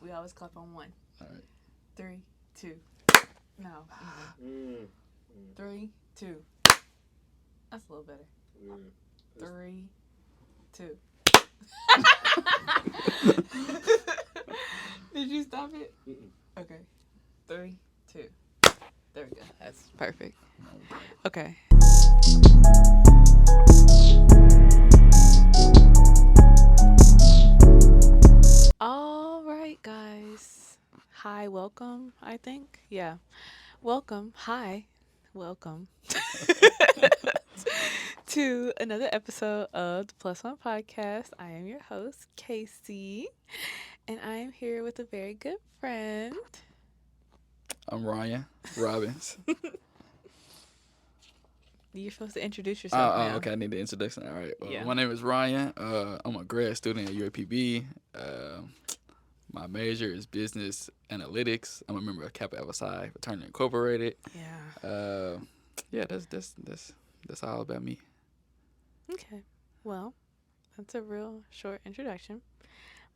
We always clap on one. All right. 3, 2. No. 3, 2. That's a little better. 3, 2. Did you stop it? Okay. 3, 2. There we go. That's perfect. Okay. All right, guys. Hi, welcome, I think. Yeah. Welcome. Hi. Welcome to another episode of the Plus One Podcast. I am your host, Kasey, and I am here with a very good friend. I'm Ryan Robbins. You're supposed to introduce yourself now. Okay. I need the introduction. All right. Yeah. My name is Ryan. I'm a grad student at UAPB. My major is business analytics. I'm a member of Kappa Alpha Psi Fraternity Incorporated. Yeah. Yeah. That's all about me. Okay. Well, that's a real short introduction,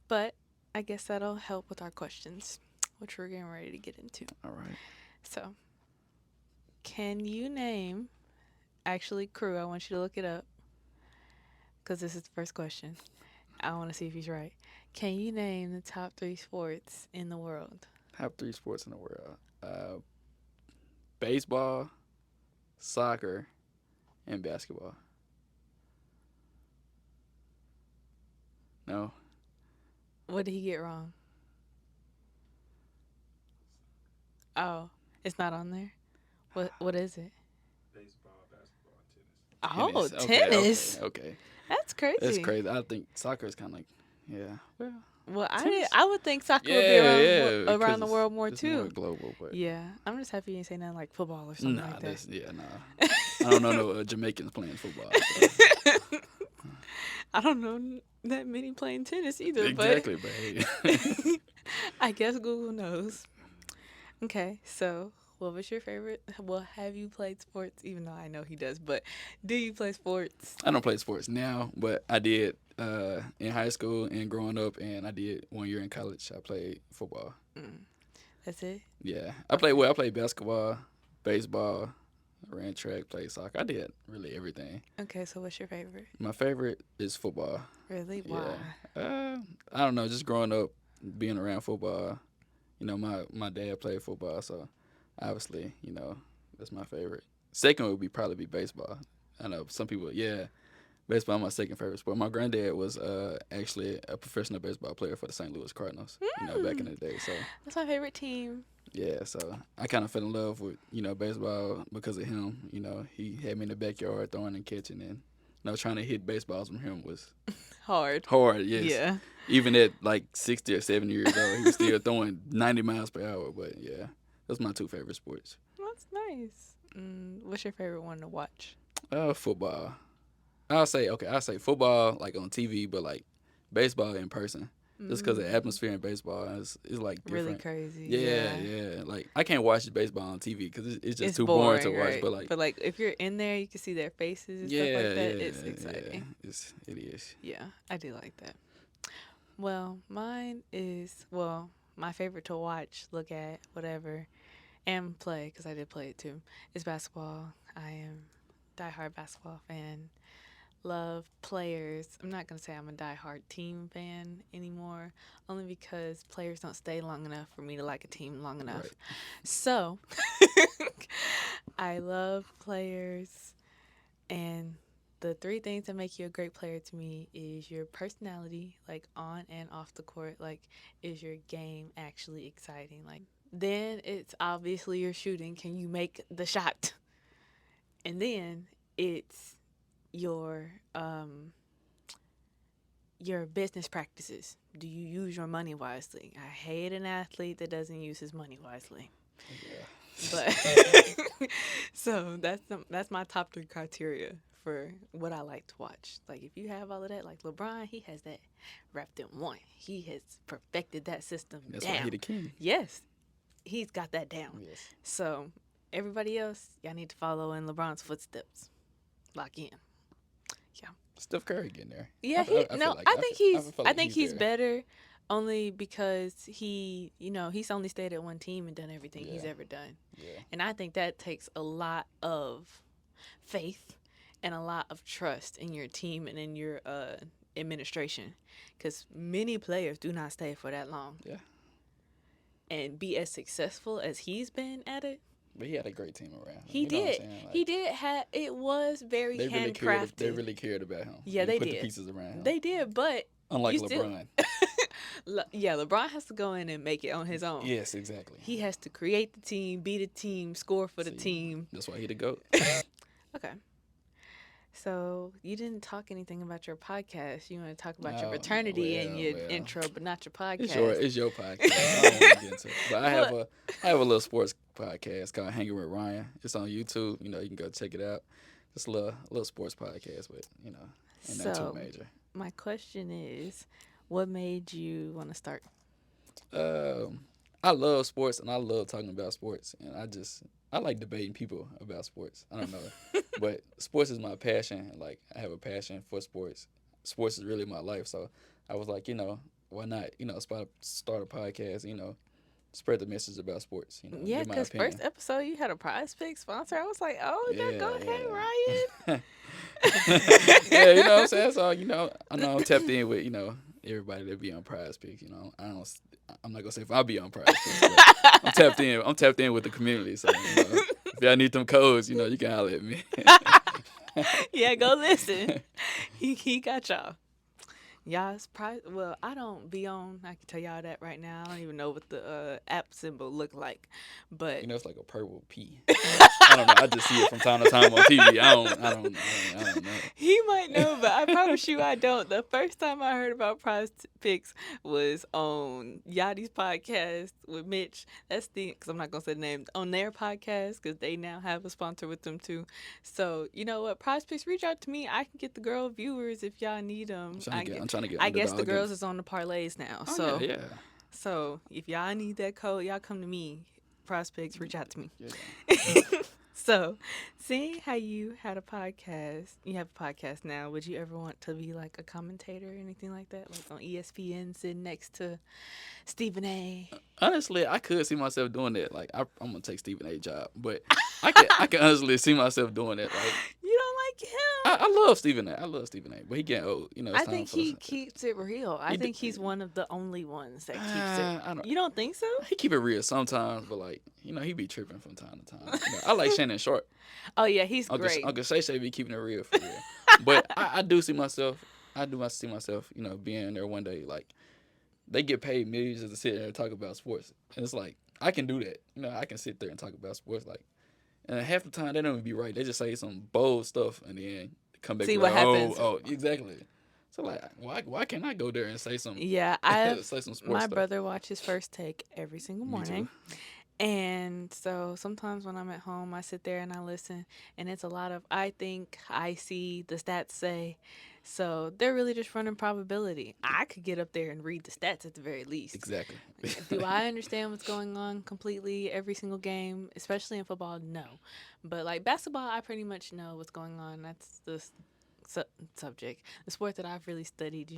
but I guess that'll help with our questions, which we're getting ready to get into. All right. So, can you name, actually, crew, I want you to look it up, because this is the first question. I want to see if he's right. Can you name the top 3 sports in the world? Top 3 sports in the world. Baseball, soccer, and basketball. No. What did he get wrong? Oh, it's not on there? What is it? Baseball, basketball, and tennis. Oh, tennis. Okay. That's crazy. That's crazy. I think soccer is kind of like, yeah. Well, tennis. I would think soccer would be around the because world more it's too. More global, but Yeah, I'm just happy you didn't say nothing like football or something like that. Nah. I don't know no Jamaicans playing football. So. I don't know that many playing tennis either. Exactly, but hey. I guess Google knows. Okay, so what was your favorite? Well, have you played sports? Even though I know he does, but do you play sports? I don't play sports now, but I did in high school and growing up, and I did 1 year in college. I played football. That's it? Yeah, I played basketball, baseball, ran track, played soccer. I did really everything. Okay, so what's your favorite? My favorite is football. Really? Why? Yeah. I don't know, just growing up, being around football. You know, my dad played football, so obviously, you know, that's my favorite. Second would probably be baseball. I know some people, baseball my second favorite sport. My granddad was actually a professional baseball player for the St. Louis Cardinals, back in the day. So That's my favorite team. yeah, so I kind of fell in love with, baseball because of him. You know, he had me in the backyard throwing and catching, and trying to hit baseballs from him was Hard, yes. Yeah. Even at like 60 or 70 years old, he was still throwing 90 miles per hour. But yeah, those are my 2 favorite sports. That's nice. What's your favorite one to watch? Football. I'll say football like on TV, but like baseball in person. Just because the atmosphere in baseball is like different. Really crazy. Yeah. Like I can't watch baseball on TV because it's just too boring to watch. Right? But like if you're in there, you can see their faces and stuff like that. It's exciting. Yeah, it is. Yeah, I do like that. Well, mine is my favorite to watch, look at, whatever, and play because I did play it too. Is basketball. I am a diehard basketball fan. Love players. I'm not going to say I'm a diehard team fan anymore, only because players don't stay long enough for me to like a team long enough. Right. So, I love players, and the 3 things that make you a great player to me is your personality, like on and off the court, like is your game actually exciting? Like then it's obviously your shooting. Can you make the shot? And then it's your business practices. Do you use your money wisely? I hate an athlete that doesn't use his money wisely. Yeah. But so that's my top 3 criteria for what I like to watch. Like if you have all of that, like LeBron, he has that wrapped in one. He has perfected that system That's down. why he the king. Yes, he's got that down. Yes. So everybody else, y'all need to follow in LeBron's footsteps. Lock in. Yeah. Steph Curry getting there. Yeah, I think he's better, Only because he's only stayed at one team and done everything he's Yeah, ever done. yeah, And I think that takes a lot of faith and a lot of trust in your team and in your administration. Because many players do not stay for that long yeah. and be as successful as he's been at it. But he had a great team around him. He You know what I'm did. saying? He Like did have it was very they really cared. They handcrafted. really cared about him. Yeah, And they put the did. pieces around him. They did, but Unlike you still LeBron. yeah, LeBron has to go in and make it on his own. Yes, exactly. He has to create the team, be the team, score for the See, team. that's why he the GOAT. Okay. So you didn't talk anything about your podcast. You want to talk about your Oh, fraternity and your well. intro, but not your podcast. It's your podcast. I don't want to get into it. But I have a little sports podcast called Hanging with Ryan. It's on YouTube. You can go check it out. It's a little sports podcast, but ain't that too major. My question is, what made you want to start? I love sports and I love talking about sports, and I like debating people about sports. I don't know, but sports is my passion. Like I have a passion for sports. Sports is really my life. So I was like, why not? Start a podcast. Spread the message about sports. Yeah, give my because opinion. first episode you had a Prize Pick sponsor. I was like, oh, no, Yeah, go ahead, yeah. Ryan. Yeah, you know what I'm saying. So I know I'm tapped in with everybody that be on Prize Picks. I'm not gonna say if I'll be on Prize Picks, but I'm tapped in. I'm tapped in with the community. So if y'all need them codes, you can holler at me. Yeah, go listen. He got y'all. Y'all's prize. Well, I don't be on. I can tell y'all that right now. I don't even know what the app symbol look like, but It's like a purple P. I don't know. I just see it from time to time on TV. I don't know. he might know, but I promise you I don't. The first time I heard about Prize Picks was on Yachty's podcast with Mitch. That's because I'm not gonna say the name on their podcast because they now have a sponsor with them too. So you know what, Prize Picks, reach out to me. I can get the girl viewers if y'all need them. I'm trying to get. I guess the Underdog girls and- is on the parlays now. Oh, So yeah. so if y'all need that code, y'all come to me. Prospects, reach out to me. Yeah. So, seeing how you had a podcast, you have a podcast now, would you ever want to be like a commentator or anything like that? Like on ESPN, sitting next to Stephen A. Honestly, I could see myself doing that. Like I'm gonna take Stephen A. job, but I can honestly see myself doing that. Like You don't like him? I love Stephen A. But he getting old. It's I time think for he keeps it real. I He think do- he's one of the only ones that keeps I it. don't. You don't think so? He keep it real sometimes, but he be tripping from time to time. I like Shannon Sharp. Oh yeah, he's great. Uncle Shay be keeping it real for real. But I do see myself. Being there one day. Like they get paid millions just to sit there and talk about sports, and it's like I can do that. I can sit there and talk about sports. Like, and half the time they don't even be right. They just say some bold stuff and then come back. See and what like, happens. Oh, exactly. So like, why can't I go there and say some? Yeah, I say some sports my stuff. brother watches First Take every single Me morning. too. And so sometimes when I'm at home, I sit there and I listen, and it's a lot of I think, I see, the stats say. So they're really just running probability. I could get up there and read the stats at the very least. Exactly. Do I understand what's going on completely every single game, especially in football? No. But like basketball, I pretty much know what's going on. That's the subject, the sport that I've really studied.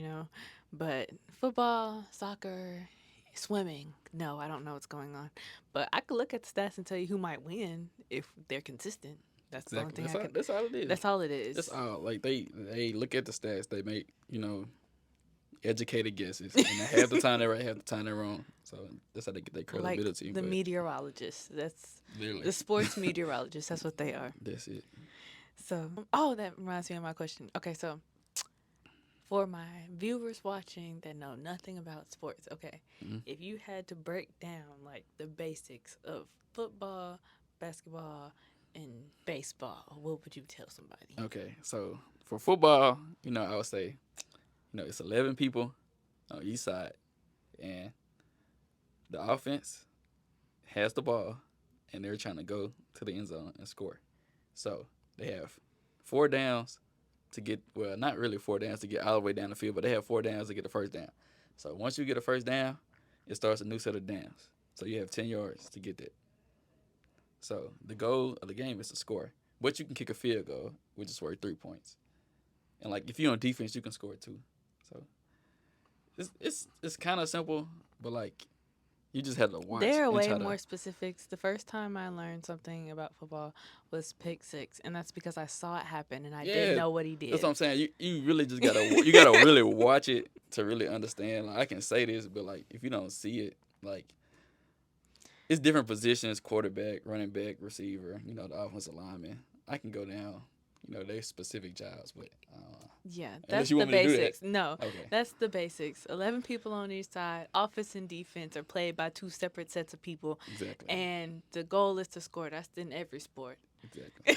But football, soccer, swimming, no, I don't know what's going on. But I could look at the stats and tell you who might win if they're consistent. That's the only Exactly. thing I can. That's all it is. That's all it is. That's all. Like they look at the stats. They make educated guesses, and half the time they're right, half the time they're wrong. So that's how they get their Like credibility. the but meteorologists. That's literally, the sports meteorologists. That's what they are. that's it. So, that reminds me of my question. Okay, so for my viewers watching that know nothing about sports, okay, Mhm. if you had to break down like the basics of football, basketball, and baseball, what would you tell somebody? Okay, so for football, I would say, it's 11 people on each side, and the offense has the ball, and they're trying to go to the end zone and score. So they have 4 downs to get, well, not really 4 downs to get all the way down the field, but they have 4 downs to get the first down. So once you get a first down, it starts a new set of downs. So you have 10 yards to get that. So the goal of the game is to score. But you can kick a field goal, which is worth 3 points. And, if you're on defense, you can score 2. So it's kind of simple, but like you just have to watch There are and way try to. more specifics. The first time I learned something about football was pick six, and that's because I saw it happen and I didn't Yeah, know what he that's did. what I'm saying. You really just gotta really watch it to really understand. Like I can say this, but like if you don't see it, like it's different positions: quarterback, running back, receiver. You know, the offensive lineman. I can go down. You know, their specific jobs, but Yeah, unless that's you the want me to do that, basics. No, okay, that's the basics. 11 people on each side. Offense and defense are played by two separate sets of people, exactly, and the goal is to score. That's in every sport. exactly.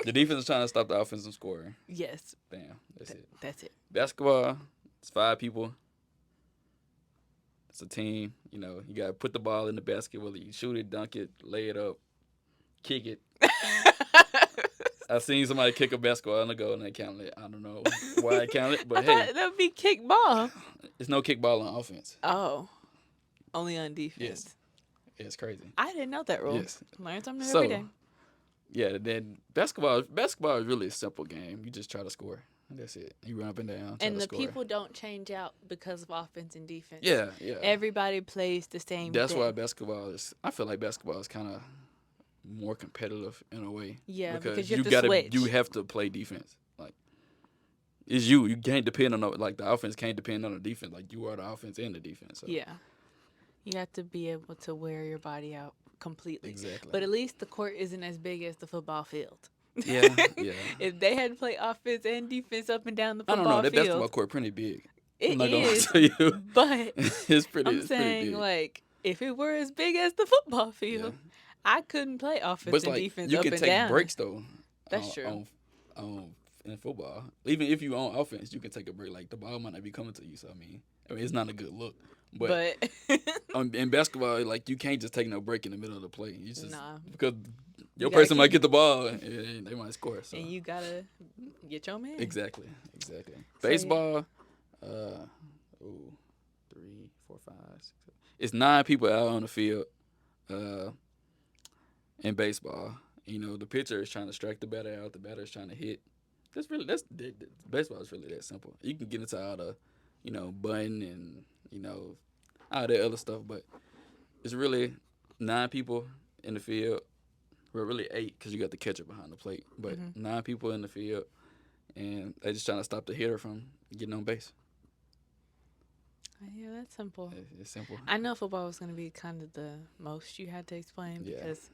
The defense is trying to stop the offense from scoring. Yes, Bam, that's it. that's it. Basketball, it's 5 people. It's a team. You know, you gotta put the ball in the basket, whether you shoot it, dunk it, lay it up, kick it. I've seen somebody kick a basketball on the go and they counted it. I don't know why I counted it, I but hey, thought that would be kick ball. it's no kickball on offense. Oh, only on defense. Yes, it's crazy. I didn't know that rule. Yes. Learn something new every So day. yeah, then basketball is really a simple game. You just try to score. That's it. You run up and down, try And to the score. people don't change out because of offense and defense. Yeah, yeah. Everybody plays the same That's day. why basketball is. I feel like basketball is kind of more competitive in a way. Yeah, because you have to switch. You have to play defense. Like it's you. You can't depend on like the offense can't depend on the defense. Like you are the offense and the defense. So. Yeah. You have to be able to wear your body out completely. Exactly. But at least the court isn't as big as the football field. Yeah, yeah. If they had to play offense and defense up and down the I football don't know. That field, basketball court pretty big. it I'm not gonna is. tell you. But it's pretty. I'm It's saying, pretty big. like, if it were as big as the football field, Yeah. I couldn't play But offense it's and like defense you up can and take down. breaks though. That's true. In football, even if you on offense, you can take a break. Like the ball might not be coming to you. So I mean, it's not a good look. But in basketball, like you can't just take no break in the middle of the play. You just Nah. because your You gotta person might keep- get the ball and they might score. So and you gotta get your man. exactly. So, Baseball, 3, 4, 5, 6, 7. It's 9 people out on the field. In baseball, you know, the pitcher is trying to strike the batter out. The batter is trying to hit. Baseball is really that simple. You can get into all the, you know, button and you know, all that other stuff, but it's really 9 people in the field. Well, really 8 because you got the catcher behind the plate, but 9 people in the field, and they're just trying to stop the hitter from getting on base. Yeah, that's simple. It's simple. I know football was going to be kind of the most you had to explain Yeah. because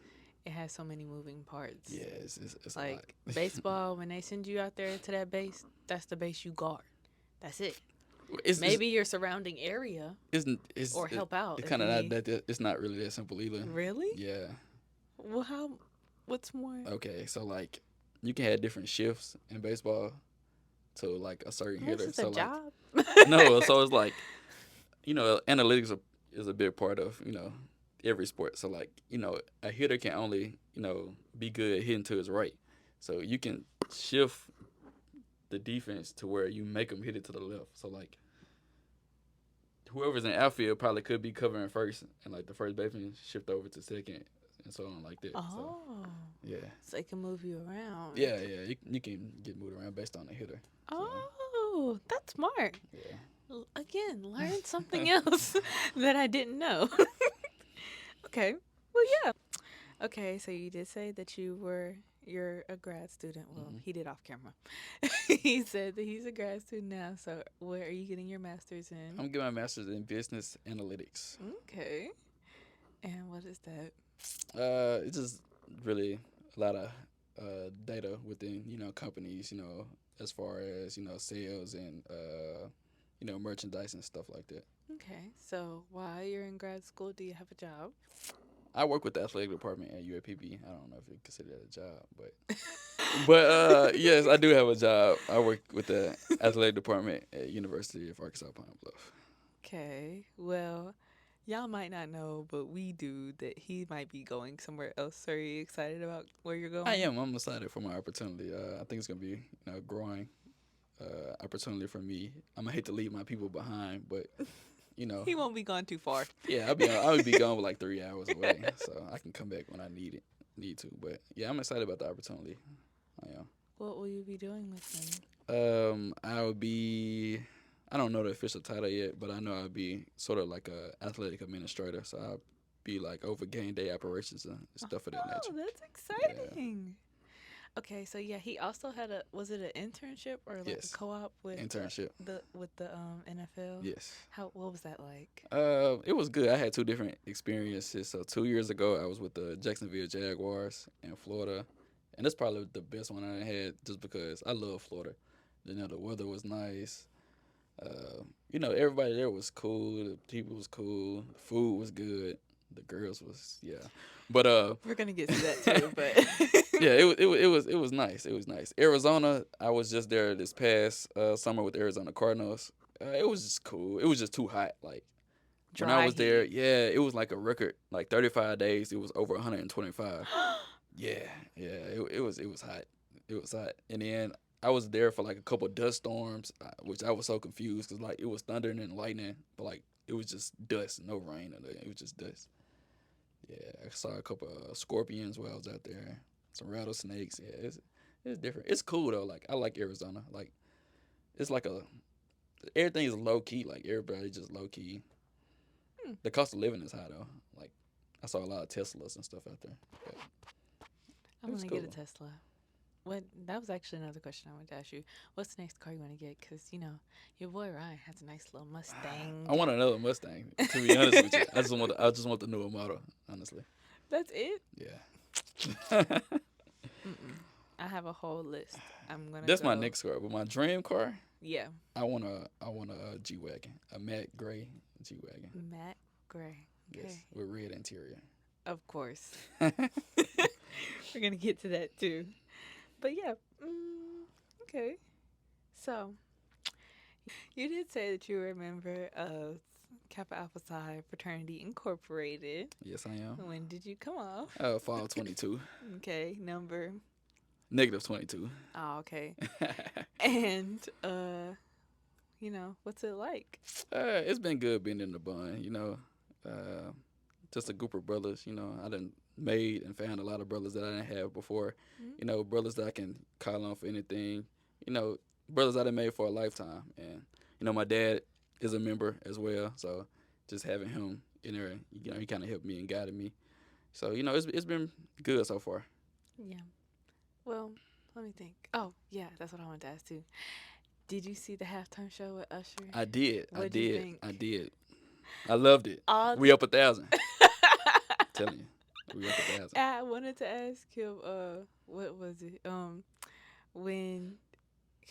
it has so many moving parts. Yeah, it's Like a lot. baseball, when they send you out there to that base, that's the base you guard. That's it. It's, Maybe your surrounding area it's or help out. It's if kind of you not need. that. It's not really that simple either. Really? Yeah. Well, how? What's more? Okay, so like you can have different shifts in baseball to like a certain hitter. This is So a like job. no, so it's like you know analytics is a big part of you know every sport. So like you know a hitter can only you know be good at hitting to his right. So you can shift the defense to where you make them hit it to the left. So like whoever's in outfield probably could be covering first, and like the first baseman shift over to second, and so on like that. Oh. So, yeah. So they can move you around. Yeah, yeah. You can get moved around based on the hitter. Oh, that's smart. Yeah. Again, learn something else that I didn't know. Okay. Well, yeah. Okay, so you did say that you're a grad student. Well, he did off camera. He said that he's a grad student now. So where are you getting your master's in? I'm getting my master's in business analytics. Okay. And what is that? It's just really a lot of data within companies. As far as sales and merchandise and stuff like that. Okay. So while you're in grad school, do you have a job? I work with the athletic department at UAPB. I don't know if you consider that a job, but yes, I do have a job. I work with the athletic department at University of Arkansas Pine Bluff. Okay. Well, y'all might not know, but we do that he might be going somewhere else. Are you excited about where you're going? I am. I'm excited for my opportunity. I think it's gonna be growing opportunity for me. I'm gonna hate to leave my people behind, but He won't be gone too far. yeah, I would be gone with like 3 hours away, so I can come back when I need to. But yeah, I'm excited about the opportunity. I am. What will you be doing with him? I I don't know the official title yet, but I know I'd be sort of like a athletic administrator. So I'd be like over game day operations and stuff of that Oh, nature. that's Yeah. exciting. Okay, so yeah, he also had a was it an internship or like a Yes. co-op with Internship. the NFL? Yes. How what was that like? It was good. I had two different experiences. So 2 years ago, I was with the Jacksonville Jaguars in Florida, and that's probably the best one I had, just because I love Florida. You know, the weather was nice. Everybody there was cool. The people was cool. The food was good. The girls was, yeah, but We're gonna get to that too, but yeah, it was nice. It was nice. Arizona, I was just there this past summer with Arizona Cardinals. It was just cool. It was just too hot. Like when I dry was there, heat. yeah, it was like a record. Like 35 days, it was over 125. Yeah, yeah, it was hot. It was hot. And then I was there for like a couple dust storms, which I was so confused because like it was thundering and lightning, but like it was just dust, no rain. It was just dust. Yeah, I saw a couple of scorpions while I was out there. Some rattlesnakes. Yeah, it's different. It's cool though. Like I like Arizona. Like it's like everything is low key. Like everybody just low key. Hmm. The cost of living is high though. Like I saw a lot of Teslas and stuff out there. But I it want was to cool. get a Tesla. What that was actually another question I wanted to ask you. What's the next car you want to get? Because your boy Ryan has a nice little Mustang. I want another Mustang. To be honest with you, I just want the newer model. Honestly, That's it. yeah. Mm-mm. I have a whole list. I'm gonna That's go. my next car. But my dream car, Yeah, I want a G wagon, a matte gray G wagon. matte gray. Okay, Yes, with red interior. of course. We're gonna get to that too. But yeah, okay. So you did say that you were a member of Kappa Alpha Psi Fraternity Incorporated. Yes, I am. When did you come off? Fall 22, Okay, number. negative 22. Oh, okay. And what's it like? It's been good being in the bund. Uh, just a group of brothers. I done made and found a lot of brothers that I didn't have before. Mhm. Brothers that I can call on for anything. Brothers I done made for a lifetime. And my dad is a member as well. So just having him in there, he kind of helped me and guided me. So it's been good so far. Yeah. Well, let me think. Oh, yeah, that's what I wanted to ask too. Did you see the halftime show with Usher? I did. I What'd you did. think? I did. I loved it. All We up 1,000. Telling you, we up 1,000. I wanted to ask him, what was it? When,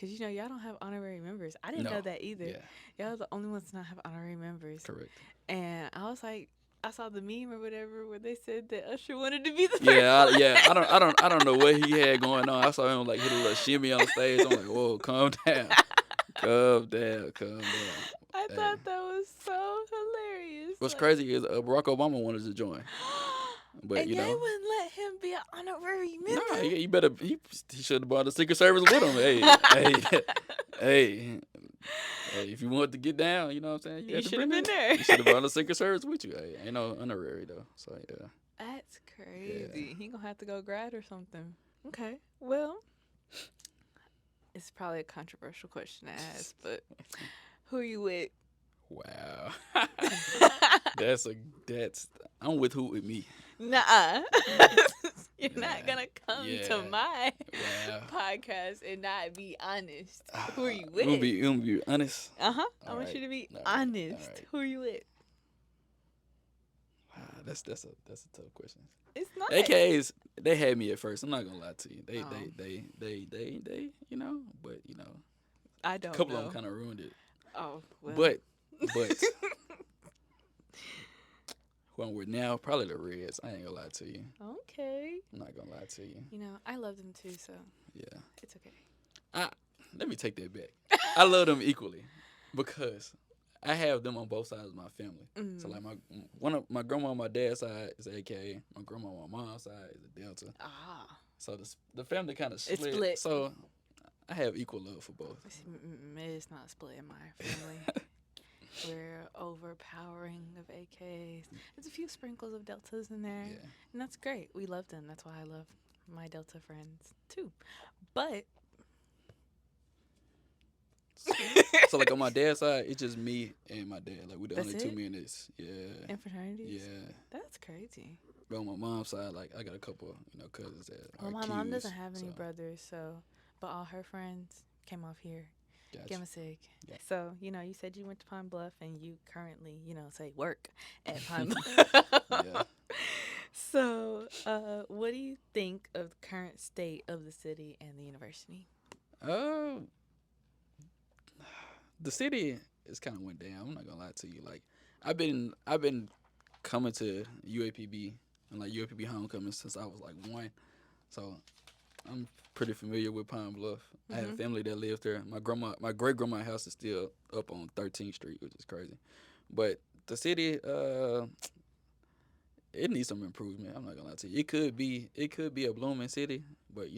cause y'all don't have honorary members. I didn't know No. that either. Yeah. Y'all are the only ones to not have honorary members. Correct. And I was like, I saw the meme or whatever where they said that Usher wanted to be the Yeah. first Yeah. one. I don't know what he had going on. I saw him like hit a little shimmy on stage. I'm like, whoa, calm down, calm down, calm down. I Hey. thought that was so hilarious. What's Like, crazy is Barack Obama wanted to join, but and they wouldn't let him be an honorary member. nah, you better. He should have brought the Secret Service with him. Hey, hey. If you want to get down, you know what I'm saying? You had to should have bring been it. there. You should have brought the Secret Service with you. Hey, ain't no honorary though. So yeah. That's crazy. He gonna have to go grad or something. Okay. Well, it's probably a controversial question to ask, but who are you with? Wow. that's I'm with who with me. Nuh-uh. You're Yeah. not gonna come Yeah. to my Wow. podcast and not be honest. Who are you I'm gonna with? be honest. Uh-huh. I want Alright. you to be Alright. honest. Alright. Who are you with? Wow, that's a tough question. It's not. AKAs, they had me at first. I'm not gonna lie to you. They but I a don't couple know. of them kind of ruined it. Oh, well. But who I'm with now, probably the Reds. I ain't gonna lie to you. Okay. I'm not gonna lie to you. I love them too, so Yeah. it's okay. Let me take that back. I love them equally because I have them on both sides of my family. Mm. So like my grandma on my dad's side is AKA. My grandma on my mom's side is a Delta. Ah. So the family kind of It's split. split. So I have equal love for both. It's not split in my family. We're overpowering of AKs. There's a few sprinkles of deltas in there, Yeah. and that's great. We love them. That's why I love my delta friends too. But So like on my dad's side, it's just me and my dad. Like we the That's only two it? men that's In fraternities? yeah. That's crazy. But on my mom's side, like I got a couple, cousins that Well, are my mom Qs. doesn't have any So brothers, but all her friends came off here. gotcha. Gemasig. Yeah. So, you said you went to Pine Bluff and you currently, say work at Pine Bluff. Yeah. So, what do you think of the current state of the city and the university? Uh, the city is kind of went down. I'm not gonna lie to you. Like I've been coming to UAPB and like UAPB homecoming since I was like 1. So I'm pretty familiar with Pine Bluff. I have family that lives there. My great grandma's house is still up on 13th Street, which is crazy. But the city, it needs some improvement. I'm not gonna lie to you. It could be a blooming city, but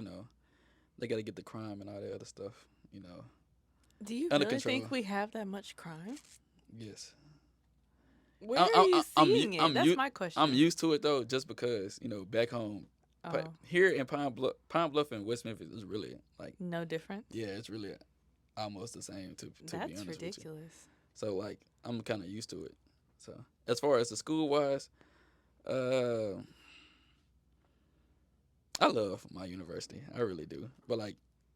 they got to get the crime and all that other stuff. Do you Under really control. think we have that much crime? Yes. Where are you seeing it? That's my question. I'm used to it though, just because back home, but Oh, here in Pine Bluff and West Memphis is really like, no difference? yeah, it's really almost the same to be That's honest with you. ridiculous. So like I'm kind of used to it. So as far as the school wise, uh, I love my university. I really do. But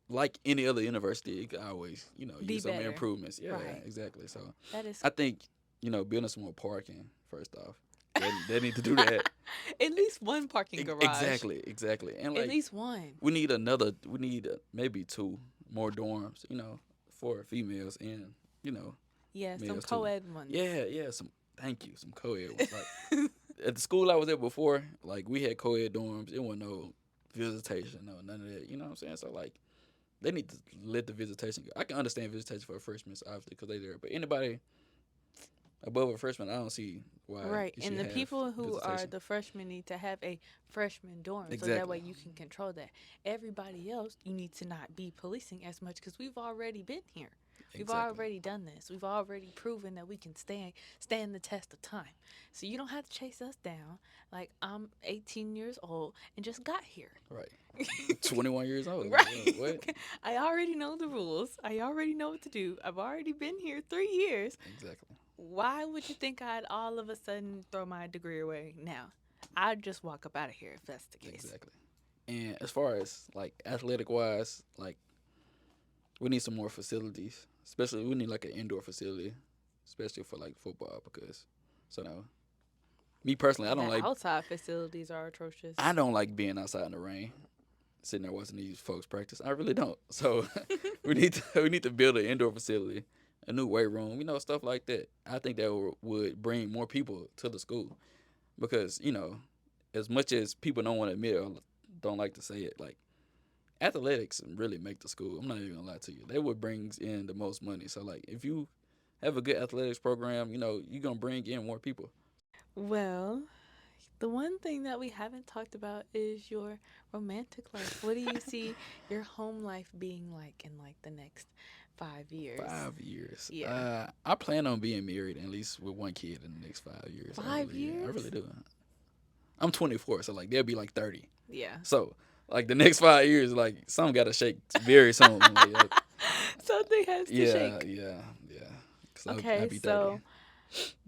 like any other university, it could always Be use some better. improvements. Yeah, Right. exactly. So That is I think building some more parking first off. They need to do that. at least one parking garage. Exactly. And At like least one. we need maybe 2 more dorms, for females and Yeah, some males too. co-ed ones. Yeah, some co-ed ones. Like at the school I was at before, like we had co-ed dorms. It wasn't no visitation, no none of that. You know what I'm saying? So like they need to let the visitation go. I can understand visitation for freshmen, obviously, because they there. But anybody above a freshman, I don't see why. Right, you should and the have people who are visitation. the freshmen need to have a freshman dorm, so that Exactly. way you can control that. Everybody else, you need to not be policing as much because we've already been here. We've Exactly. already done this. We've already proven that we can stand the test of time. So you don't have to chase us down. Like I'm 18 years old and just got here. Right. 21 years old. Right. What? I already know the rules. I already know what to do. I've already been here 3 years. Exactly. Why would you think I'd all of a sudden throw my degree away now? I'd just walk up out of here if that's the case. Exactly. And as far as like athletic wise, like we need some more facilities. Especially we need like an indoor facility, especially for like football because me personally, The outside facilities are atrocious. I don't like being outside in the rain, sitting there watching these folks practice. I really don't. So we need to build an indoor facility, a new weight room, stuff like that. I think that would bring more people to the school because as much as people don't want to admit or don't like to say it, like athletics really make the school. I'm not even gonna lie to you. They what brings in the most money. So like if you have a good athletics program, you're gonna bring in more people. Well, the one thing that we haven't talked about is your romantic life. What do you see your home life being like in like the next 5 years? 5 years. Yeah. I plan on being married at least with one kid in the next 5 years. 5 years? I really do. I'm 24, so like they'll be like 30. Yeah. So like the next 5 years, like something got to shake very soon. Something has to shake. Yeah. 'Cause I'll Okay, be 30. so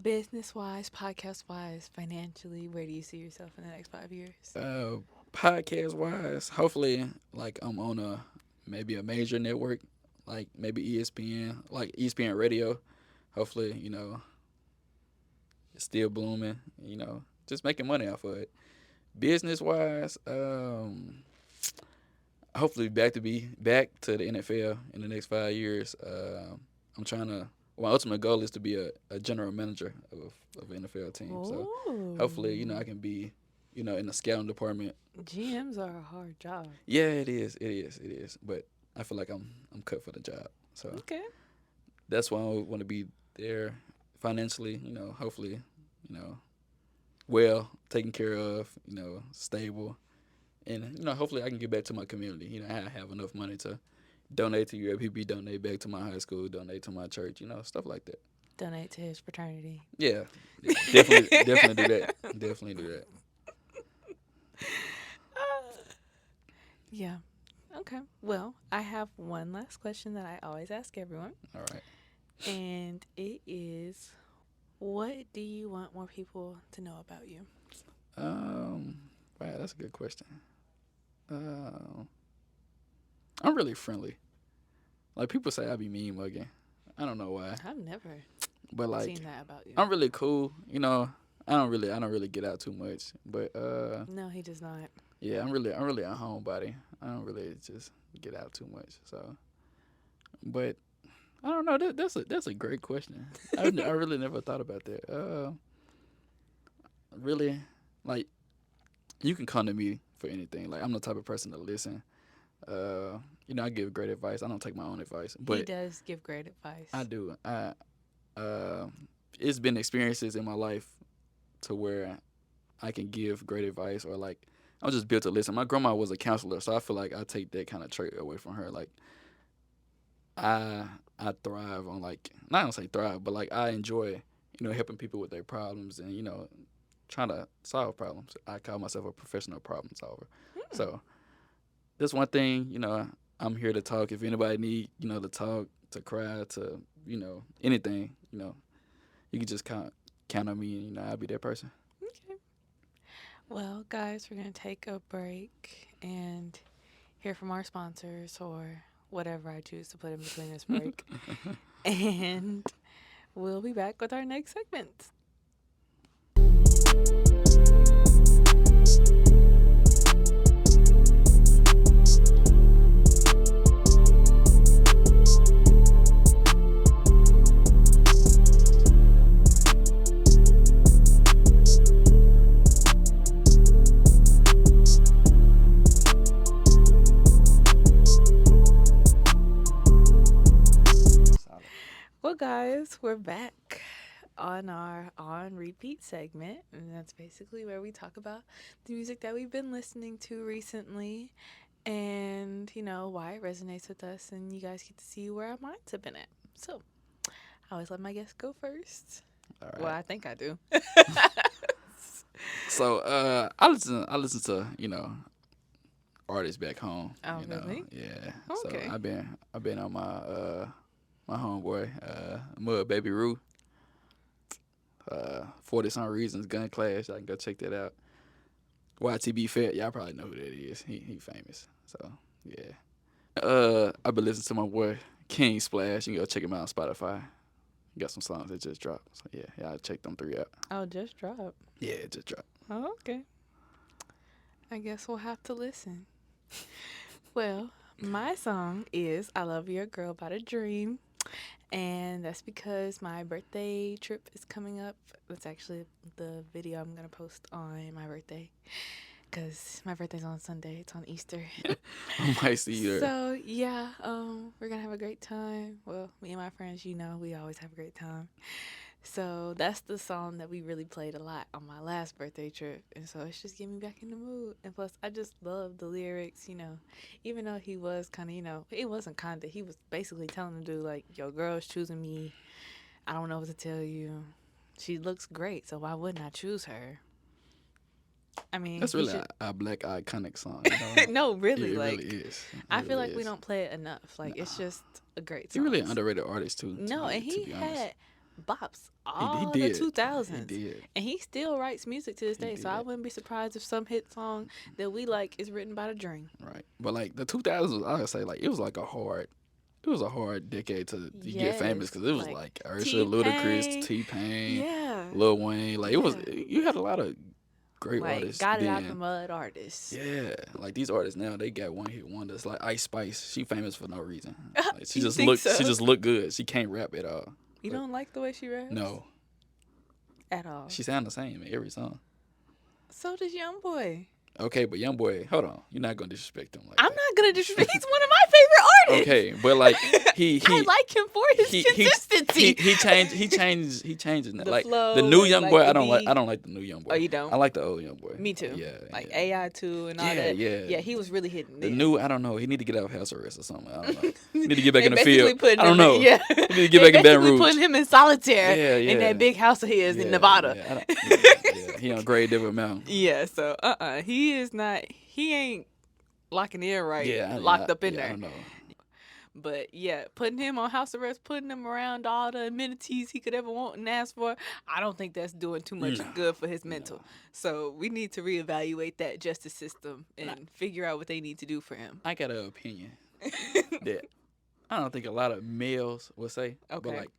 business wise, podcast wise, financially, where do you see yourself in the next 5 years? Podcast wise, hopefully like I'm on maybe a major network, like maybe ESPN, like ESPN Radio. Hopefully, it's still blooming, just making money off of it. Business wise, hopefully back to the NFL in the next 5 years. I'm trying to. My ultimate goal is to be a general manager of an NFL team. So hopefully, I can be, in the scouting department. GMs are a hard job. Yeah, it is. But I feel like I'm cut for the job. So Okay. that's why I want to be there financially. Hopefully, well taken care of. Stable, and hopefully I can get back to my community. I have enough money to donate to UAPB, donate back to my high school, donate to my church, stuff like that. Donate to his fraternity. Yeah, definitely do that. Definitely do that. Yeah. Okay. Well, I have one last question that I always ask everyone, All right. and it is, what do you want more people to know about you? Um, wow, that's a good question. Um, I'm really friendly. Like people say I be mean mugging. I don't know why, I've never but like seen that about you. I'm really cool. You know, I don't really get out too much. But No, he does not. yeah, I'm really a homebody. I don't really just get out too much. So, but I don't know. That's a great question. I really never thought about that. Really, like you can come to me for anything. Like I'm the type of person to listen. You know, I give great advice. I don't take my own advice, He but does give great advice. I do. Uh, it's been experiences in my life to where I can give great advice or like I'm just built to listen. My grandma was a counselor, so I feel like I take that kind of trait away from her. Like I I thrive on like not gonna say thrive, but like I enjoy helping people with their problems and trying to solve problems. I call myself a professional problem solver. So that's one thing. I'm here to talk. If anybody need to talk, to cry, to anything, you can just count on me, and I'll be that person. Okay. Well, guys, we're going to take a break and hear from our sponsors or whatever I choose to put in between this break. And we'll be back with our next segment. Solid. Well, guys, we're back on our on repeat segment, and that's basically where we talk about the music that we've been listening to recently and why it resonates with us, and you guys get to see where our minds have been at. So I always let my guests go first. All Well, right. I think I do. So I listen to artists back home. Oh, really? Yeah. Okay. So I've been on my homeboy Mud Baby Roo. 40 Some Reasons, Gun Clash. I can go check that out. YTB Fat, y'all probably know who that is. He famous. So yeah. I've been listening to my boy King Splash. You can go check him out on Spotify. He got some songs that just dropped. So yeah, I check them 3 out. Oh, just drop. Yeah, it just dropped. Oh, okay. I guess we'll have to listen. Well, my song is I Love Your Girl by The Dream. And that's because my birthday trip is coming up. That's actually the video I'm going to post on my birthday. Because my birthday's on Sunday. It's on Easter. I might see you there. So, yeah, we're going to have a great time. Well, me and my friends, we always have a great time. So that's the song that we really played a lot on my last birthday trip. And so it's just getting me back in the mood. And plus, I just love the lyrics, Even though he was kind of, it wasn't kind of, he was basically telling the dude, like, your girl's choosing me. I don't know what to tell you. She looks great, so why wouldn't I choose her? I mean, That's really a black iconic song. You know? no, really, It like, really is. It I feel really like we is. don't play it enough. Like, it's just a great He song. really an underrated artist too. No, and to he be honest. had bops all he the did. 2000s. He did. And he still writes music to this He day, so I did. wouldn't be surprised if some hit song that we like is written by The Dream. Right. But like the 2000s, I would say like it was a hard decade to get famous because it was like like Usher, Ludacris, T-Pain. T-Pain, Yeah. Lil Wayne. Like it was, Yeah. you had a lot of great Like, artists. got it out then. the mud artists. Yeah, like these artists now, they got one hit wonders. Like Ice Spice, she famous for no reason. Like, she You just think look, so? she just look good. She can't rap at all. You But don't like the way she raps? no, At all. she sound the same in every song. So does YoungBoy. Okay, but YoungBoy, hold on, you're not gonna disrespect him like I'm that. not going to disrespect. He's one of my favorite artists. Okay, but like he I like him for his consistency. he changing that. The Like flow the new and, young like, boy, the I don't like. beat. I don't like the new young boy. Oh, you don't? I like the old young boy. Me too. Yeah, Like yeah. AI2 and all Yeah, that. yeah. Yeah, he was really hitting The it. new, I don't know. He need to get out of house arrest or something. I don't know. He need to get back They in the basically field. putting I don't him know. in- yeah. He need to get back in Baton basically Rouge. putting him in solitaire Yeah, in yeah. that big house of his in Yeah, Nevada. Yeah, yeah. He on Great Devil Mountain. Yeah, so he is not, he ain't locking in right, Yeah, locked up in I there. don't know. But yeah, putting him on house arrest, putting him around all the amenities he could ever want and ask for, I don't think that's doing too much No, good for his no. mental. So we need to reevaluate that justice system And and figure out what they need to do for him. I got an opinion that I don't think a lot of males will say, but Okay. like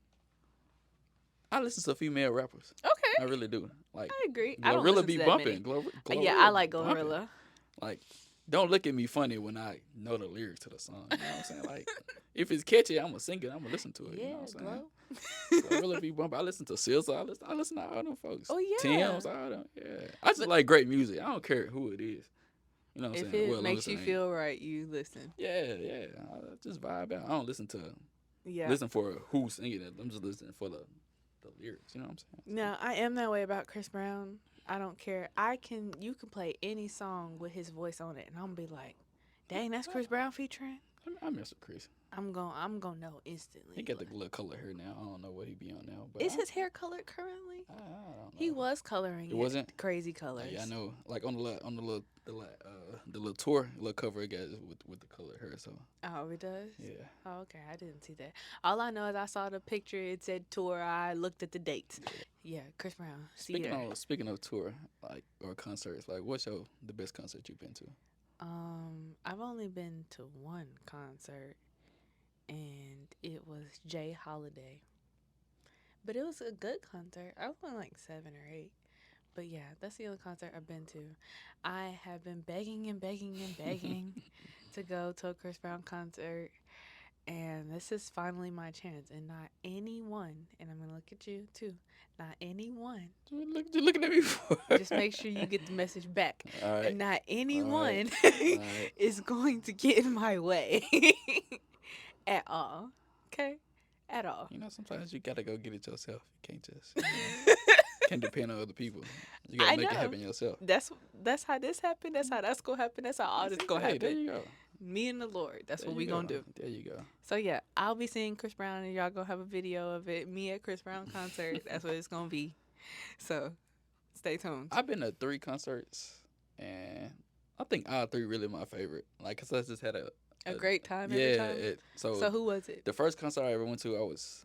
I listen to female rappers. I Okay, really do. Like I agree. I don't Glorilla listen be to that bumping. many. Glorilla Yeah, I like bumping. Gorilla. Like, don't look at me funny when I know the lyrics to the song. You know what I'm saying? Like, if it's catchy, I'm gonna sing it. I'm gonna listen to it. You know Yeah, what I'm saying? Glow. Glorilla be bumping. I listen to SZA. I listen to all them folks. Oh yeah. Tim's, all them. Yeah. I just But like great music. I don't care who it is. You know what I'm if saying? it Well, makes you ain't- feel right, you listen. Yeah, yeah. I just vibe out. I don't listen to Yeah. listen for who's singing it. I'm just listening for the lyrics. You know what I'm saying? No, I am that way about Chris Brown. I don't care. You can play any song with his voice on it, and I'm gonna be like, dang, that's Chris Brown featuring. I mess with Chris. I'm gonna know instantly. He got the little color hair now. I don't know what he be on now. But Is his hair colored currently? I don't know. He was coloring It wasn't? crazy colors. Yeah, I know. Like on the little tour, little cover it got with the color hair. So Oh, it does. yeah. Oh, okay. I didn't see that. All I know is I saw the picture. It said tour. I looked at the dates. Yeah, Chris Brown. See there. Speaking of tour, like or concerts, like what's the best concert you've been to? I've only been to one concert, and it was Jay Holiday. But it was a good concert. I went like 7 or 8. But yeah, that's the only concert I've been to. I have been begging and begging and begging to go to a Chris Brown concert. And this is finally my chance. And not anyone, and I'm going to look at you too, not anyone. You're looking at me for. Just make sure you get the message back. All right. And not anyone All right. is going to get in my way at all. Okay? At all. You know, sometimes you gotta go get it yourself. You can't just can't depend on other people. You gotta I make it know. happen yourself. That's how this happened. That's how that's gonna happen. That's how all this gonna Hey, there happen. you go. Me and the Lord. That's There what you we go. gonna do. There you go. So yeah, I'll be seeing Chris Brown, and y'all gonna have a video of it. Me at Chris Brown concert. That's what it's gonna be. So stay tuned. I've been to 3 concerts, and I think all 3 really my favorite. Like, cause I just had A great time yeah. every time. So who was it? the first concert I ever went to, I was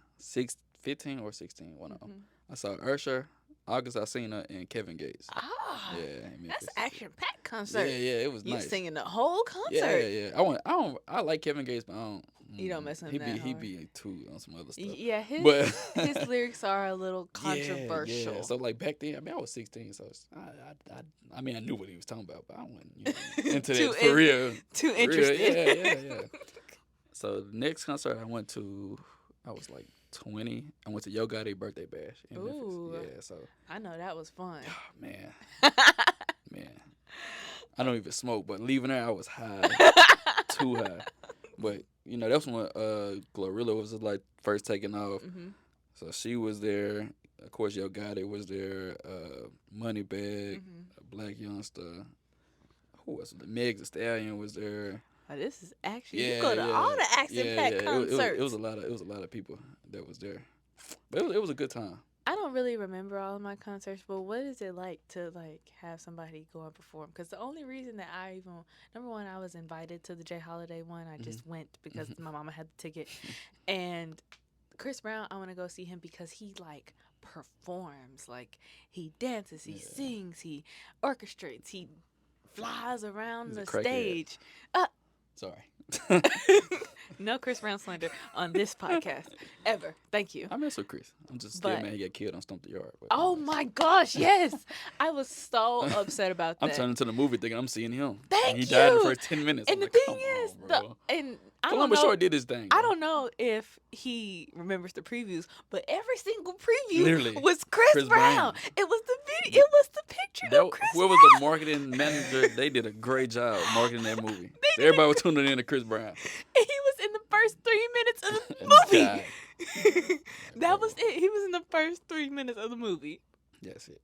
15 or 16. One of them. Mhm. I saw Usher, August Alsina, and Kevin Gates. Ah, Yeah, in Memphis. that's action packed concert. Yeah, it was You nice. singing the whole concert. Yeah. I like Kevin Gates, but I don't. You don't mess with he him be that he hard. be too on some other stuff. Yeah, But his lyrics are a little controversial. Yeah. So like back then, I mean, I was 16, so I mean, I knew what he was talking about, but I wasn't into Too that for real. Too For real. interested. Yeah. So the next concert I went to, I was like 20. I went to Yo Gotti birthday bash in Ooh. Memphis. Yeah. So I know that was fun. man, I don't even smoke, but leaving there I was high, too high. But you know, that's when Glorilla was like first taking off. Mhm. So she was there. Of course, Yo Gotti was there. Moneybag, Mhm. Black Youngster. Who else? Meg Thee Stallion was there. Oh, this is action. You go to all the action-packed concerts. It was a lot of people that was there. But it was a good time. I don't really remember all of my concerts, but what is it like to have somebody go and perform? Because the only reason that number one, I was invited to the Jay Holiday one. I just went because my mama had the ticket, and Chris Brown, I want to go see him because he performs, he dances, he sings, he orchestrates, he flies around He's a the crackhead. stage. Sorry. No Chris Brown slander on this podcast ever. Thank you. I mess with Chris. I'm just But- scared, man. He got killed on Stump the Yard. But Oh my gosh, yes. I was so upset about that. I'm turning to the movie thinking I'm seeing him. Thank and he died in the you. first 10 minutes. And I'm the like, thing come is, on, bro. I don't Columbus know. Short did his thing. I bro. don't know if he remembers the previews, but every single preview Literally, was Chris Chris Brown. Brown. It was the video. It was the picture That, of Chris whoever was the marketing manager, they did a great job marketing that movie. So everybody was tuning in to Chris Brown. And he was in the first 3 minutes of the And movie. died. That was it. He was in the first 3 minutes of the movie. That's it.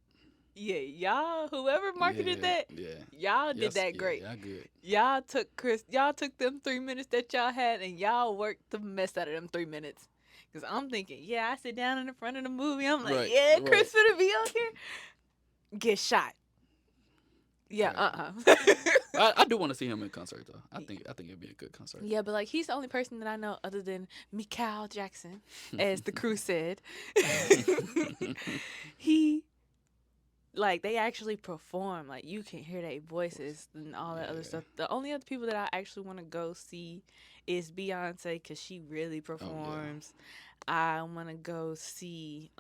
Yeah, y'all, whoever marketed that, Yeah. y'all did that great. Yeah, good. Y'all took them 3 minutes that y'all had and y'all worked the mess out of them 3 minutes. Cause I'm thinking, yeah, I sit down in the front of the movie. I'm like, Right, yeah, right. Chris finna be on here. Get shot. Yeah, Right. I do want to see him in concert though. I think it'd be a good concert. Yeah, but like he's the only person that I know other than Mikal Jackson, as the crew said. He like they actually perform. Like you can hear their voices and all that other Yeah. stuff. The only other people that I actually want to go see is Beyonce because she really Oh yeah. performs. I want to go see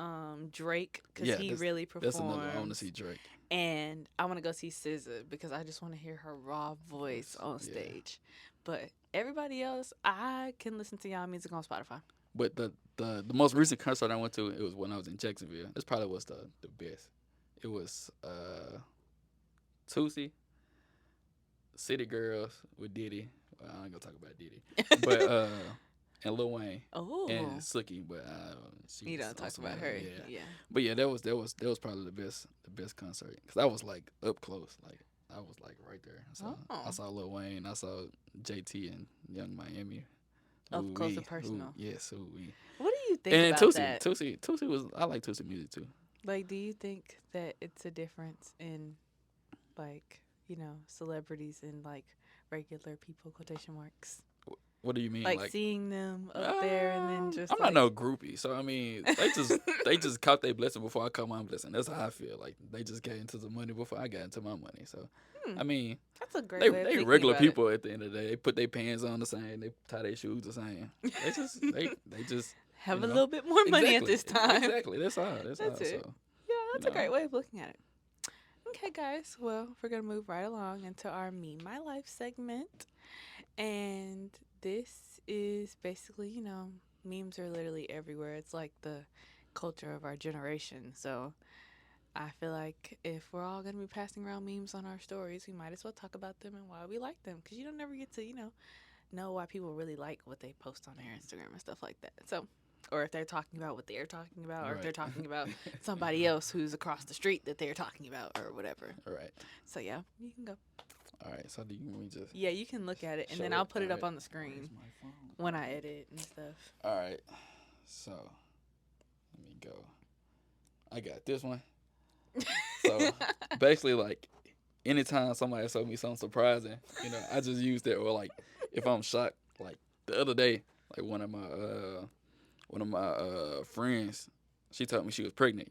Drake because Yeah. he That's really that's another one. I want to performs, see Drake. and I want to go see SZA because I just want to hear her raw voice on Yeah. stage. But everybody else, I can listen to y'all music on Spotify. But the most recent concert I went to, it was when I was in Jacksonville. This probably was the best. It was Tusi, City Girls with Diddy. Well, I ain't gonna talk about Diddy, but and Lil Wayne Oh, and Sookie, but she you was don't talk awesome about at her. it, yeah. Yeah. But yeah, that was probably the best concert because I was like up close, like I was like right there. I Oh. saw Lil Wayne, I saw JT and Young Miami. Up Ooh close wee, and personal. yes, ooh wee. What do you think And about Tusi, that? Tusi was. I like Tusi music too. Like, do you think that it's a difference in, like, celebrities and, like, regular people, quotation marks? What do you mean? Like, Like, seeing them up there and then just, I'm not like. no groupie, so I mean, they just caught their blessing before I caught my blessing. That's how I feel. Like they just got into the money before I got into my money. So, Hmm, I mean, that's a great they way of they thinking regular about it. people at the end of the day. They put their pants on the same. They tie their shoes the same. They just Have you a know little bit more money at exactly this time. exactly. That's all. That's all. That's it. So Yeah, you that's a know, great way of looking at it. Okay, guys. Well, we're going to move right along into our Me My Life segment. And this is basically, memes are literally everywhere. It's like the culture of our generation. So I feel like if we're all going to be passing around memes on our stories, we might as well talk about them and why we like them. Because you don't never get to, know why people really like what they post on their Instagram and stuff like that. So, or if they're talking about what they're talking about, or if they're right, talking about somebody else who's across the street that they're talking about, or whatever. right. So, yeah, you can go. All right. So do you want me to just Yeah, you can look at it, and show then it? I'll put All it up right. on the Where's screen my phone? when I edit and stuff. All right. So let me go. I got this one. So basically, like anytime somebody showed me something surprising, I just use that. Or like if I'm shocked, like the other day, like one of my friends, she told me she was pregnant.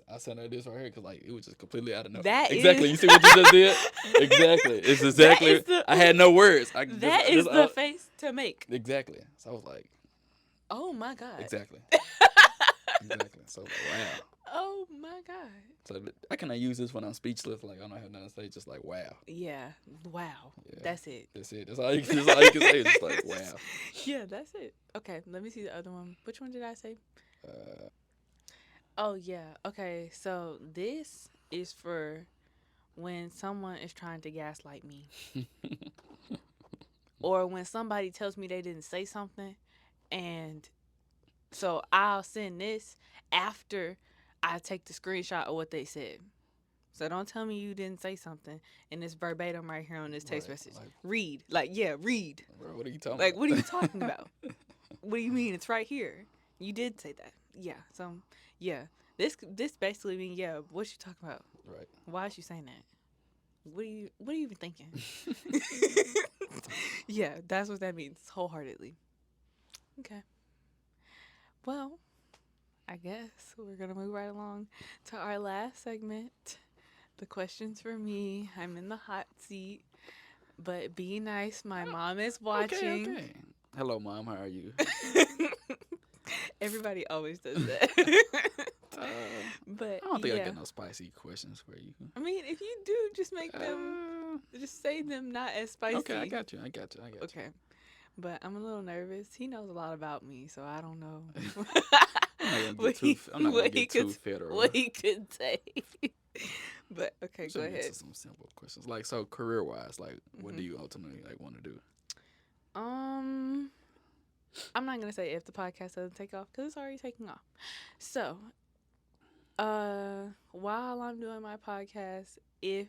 I sent her this right here because like it was just completely out of nowhere. That Exactly. is- You see what you just did? Exactly. It's exactly. I had no words. That is the face to make. Exactly. So I was like, Oh my god. exactly. Exactly. So like, wow. Oh my god. So I cannot use this when I'm speechless. Like I don't have nothing to say. Just like wow. Yeah. Wow. Yeah. That's it. That's it. That's all you can say. Is just like wow. Yeah, that's it. Okay, let me see the other one. Which one did I say? Uh, Oh yeah. Okay, so this is for when someone is trying to gaslight me, or when somebody tells me they didn't say something, and so I'll send this after I take the screenshot of what they said. So don't tell me you didn't say something and it's verbatim right here on this text Right, message. like- Read. Like, yeah, read. bro, what are you talking Like, about? what are you talking about? What do you mean? It's right here. You did say that. Yeah. So, yeah. This basically means, yeah, what you talking about? Right. Why is you saying that? What are you even thinking? Yeah, that's what that means wholeheartedly. Okay. Well, I guess we're going to move right along to our last segment. The questions for me. I'm in the hot seat. But be nice. My mom is watching. Okay. Hello, mom. How are you? Everybody always does that. But I don't think I yeah. got no spicy questions for you. I mean, if you do, just make them, just say them not as spicy. Okay, I got you. Okay. But I'm a little nervous. He knows a lot about me, so I don't know. I'm not gonna get too federal. What he could say. But okay, Just go get to ahead. some simple questions. Like, so career-wise, like, what do you ultimately like want to do? I'm not gonna say if the podcast doesn't take off because it's already taking off. So, while I'm doing my podcast, if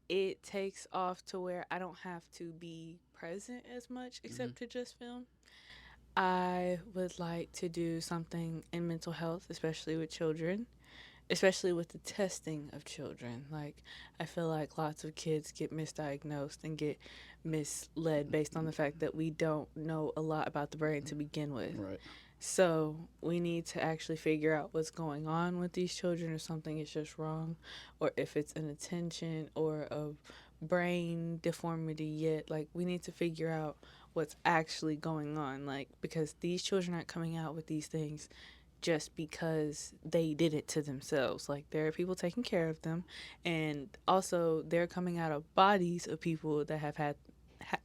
it takes off to where I don't have to be present as much except to just film, I would like to do something in mental health, especially with children, especially with the testing of children. Like, I feel like lots of kids get misdiagnosed and get misled based on the fact that we don't know a lot about the brain to begin with. Right. So we need to actually figure out what's going on with these children, or something is just wrong, or if it's an attention or a brain deformity yet. Like, we need to figure out what's actually going on. Like, because these children aren't coming out with these things just because they did it to themselves. Like, there are people taking care of them, and also they're coming out of bodies of people that have had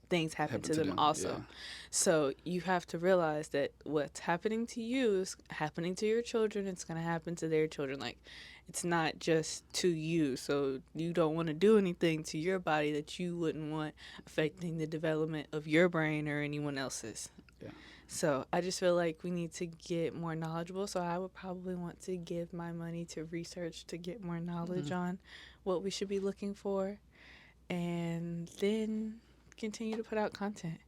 things happen Happened to to them them. Yeah. also. So you have to realize that what's happening to you is happening to your children. It's going to happen to their children. Like, it's not just to you. So you don't want to do anything to your body that you wouldn't want affecting the development of your brain or anyone else's. Yeah. So I just feel like we need to get more knowledgeable. So I would probably want to give my money to research to get more knowledge on what we should be looking for, and then continue to put out content.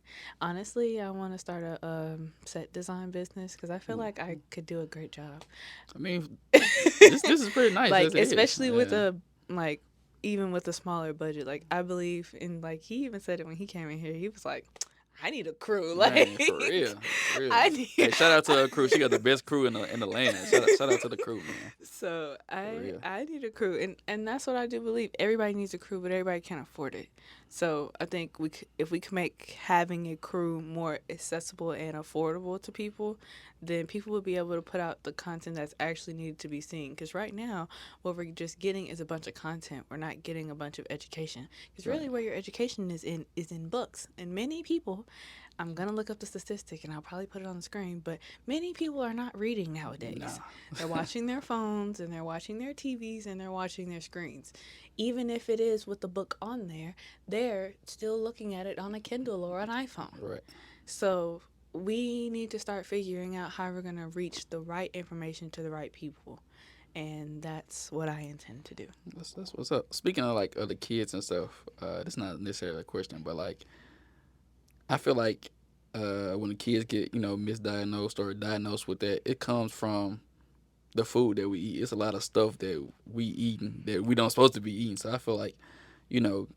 Honestly, I want to start a set design business because I feel Ooh. like I could do a great job. I mean, this is pretty nice Like, as it is. especially with Yeah. a, like, even with a smaller budget. Like, I believe in, like, he even said it when he came in here. He was like, I need a crew. Like, Man, for real, for real. I need. Hey, shout out to her crew. She got the best crew in the land. Shout out to the crew, man. So For real. I need a crew, and that's what I do believe. Everybody needs a crew, but everybody can't afford it. So I think if we can make having a crew more accessible and affordable to people, then people will be able to put out the content that's actually needed to be seen. Because right now, what we're just getting is a bunch of content. We're not getting a bunch of education. Because really, Right. where your education is in books, and many people. I'm gonna look up the statistic and I'll probably put it on the screen, but many people are not reading nowadays. Nah. They're watching their phones and they're watching their TVs and they're watching their screens. Even if it is with the book on there, they're still looking at it on a Kindle or an iPhone. Right. So we need to start figuring out how we're gonna reach the right information to the right people. And that's what I intend to do. That's what's up. Speaking of like other kids and stuff, that's not necessarily a question, but like I feel like when the kids get misdiagnosed or diagnosed with that, it comes from the food that we eat. It's a lot of stuff that we eating that we don't supposed to be eating. So I feel like you know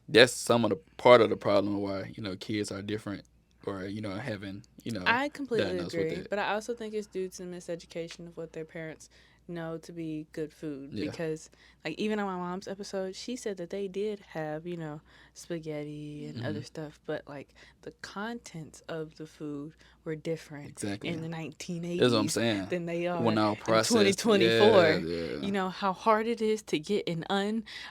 that's some of the part of the problem why kids are different or having I completely diagnosed with agree, that. but I also think it's due to miseducation of what their parents know to be good food. Yeah. Because, like, even on my mom's episode, she said that they did have, spaghetti and other stuff, but, like, the contents of the food were different Exactly. in the 1980s That's what I'm saying. than they are When our in processed, 2024. yeah. You know how hard it is to get an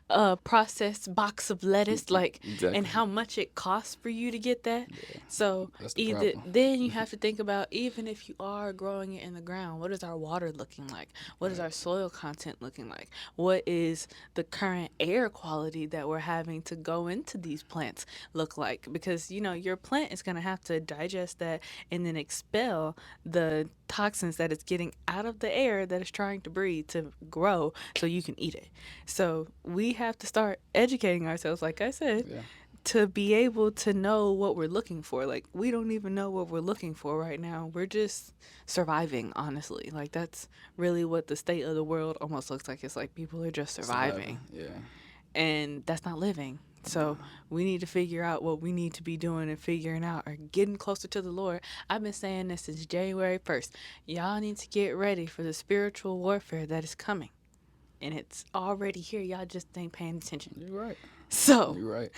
unprocessed box of lettuce, like, Exactly. and how much it costs for you to get that. Yeah. So That's the either problem. then you have to think about, even if you are growing it in the ground, what is our water looking like? What is our soil content looking like? What is the current air quality that we're having to go into these plants look like? Because your plant is going to have to digest that and then expel the toxins that it's getting out of the air that it's trying to breathe to grow so you can eat it. So we have to start educating ourselves, like I said, Yeah. to be able to know what we're looking for. Like, we don't even know what we're looking for right now. We're just surviving, honestly. Like, that's really what the state of the world almost looks like. It's like people are just surviving. Yeah. And that's not living. So we need to figure out what we need to be doing and figuring out or getting closer to the Lord. I've been saying this since January 1st. Y'all need to get ready for the spiritual warfare that is coming. And it's already here. Y'all just ain't paying attention. You're right. So, You're right.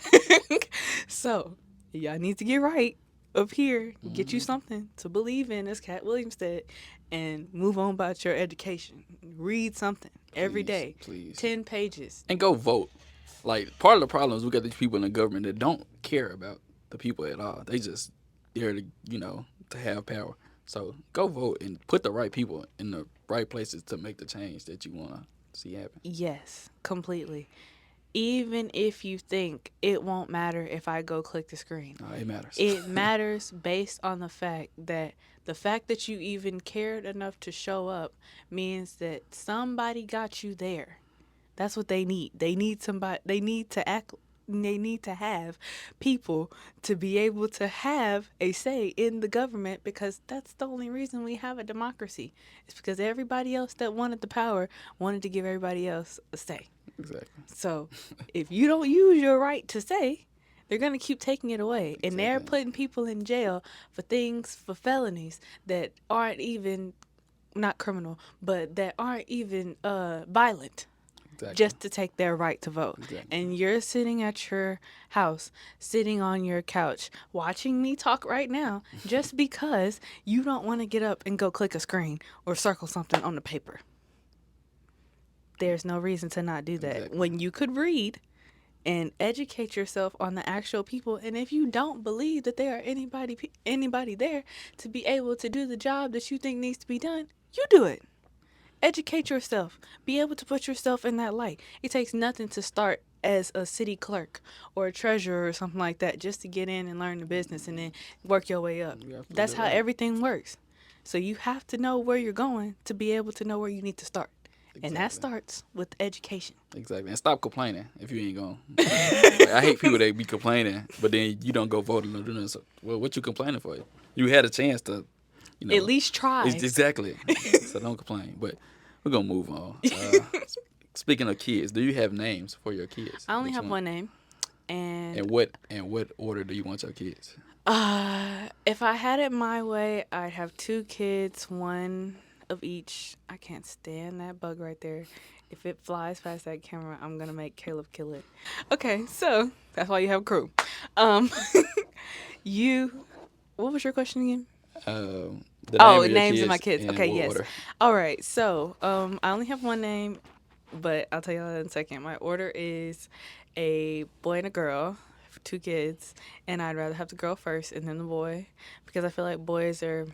so y'all need to get right up here, get you something to believe in, as Cat Williams said, and move on about your education. Read something every day. Please. 10 pages. And go vote. Like, part of the problem is we got these people in the government that don't care about the people at all. They just there to, to have power. So go vote and put the right people in the right places to make the change that you want to see happen. Yes, completely. Even if you think it won't matter if I go click the screen. It matters. It matters based on the fact that you even cared enough to show up means that somebody got you there. That's what they need. They need somebody. They need to act they need to have people to be able to have a say in the government because that's the only reason we have a democracy. It's because everybody else that wanted the power wanted to give everybody else a say. Exactly. So if you don't use your right to say, they're going to keep taking it away. And they're Exactly. putting people in jail for things, for felonies that aren't even, not criminal, but that aren't even violent Exactly. just to take their right to vote. Exactly. And you're sitting at your house, sitting on your couch, watching me talk right now just because you don't want to get up and go click a screen or circle something on the paper. There's no reason to not do that Exactly. when you could read and educate yourself on the actual people. And if you don't believe that there are anybody there to be able to do the job that you think needs to be done, you do it. Educate yourself. Be able to put yourself in that light. It takes nothing to start as a city clerk or a treasurer or something like that just to get in and learn the business and then work your way up. You have to That's live how right. everything works. So you have to know where you're going to be able to know where you need to start. And that Exactly. starts with education. Exactly. And stop complaining if you ain't going. Like, I hate people that be complaining, but then you don't go vote and do nothing. So, well, what you complaining for? You had a chance to, At least try. Exactly. So don't complain. But we're gonna move on. Speaking of kids, do you have names for your kids? I only that you have want? one name. And what order do you want your kids? if I had it my way, I'd have two kids, one of each. I can't stand that bug right there. If it flies past that camera, I'm gonna make Caleb kill it. Okay, so that's why you have a crew. Um, you. What was your question again? The name Oh, of your names of my kids kids. and Okay, what yes. order? All right. So, I only have one name, but I'll tell you that in a second. My order is a boy and a girl, two kids, and I'd rather have the girl first and then the boy because I feel like boys are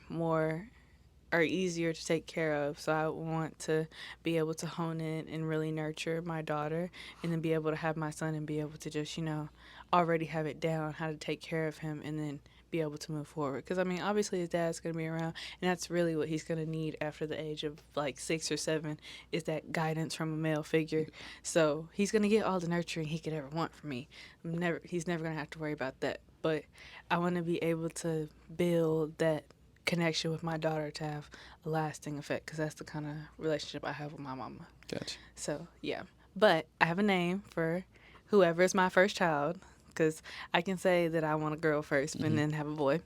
easier to take care of. So I want to be able to hone in and really nurture my daughter and then be able to have my son and be able to just, already have it down how to take care of him and then be able to move forward. Because, I mean, obviously his dad's going to be around and that's really what he's going to need after the age of like 6 or 7 is that guidance from a male figure. So he's going to get all the nurturing he could ever want from me. He's never going to have to worry about that. But I want to be able to build that connection with my daughter to have a lasting effect because that's the kind of relationship I have with my mama. Gotcha. So, yeah. But I have a name for whoever is my first child because I can say that I want a girl 1st and then have a boy.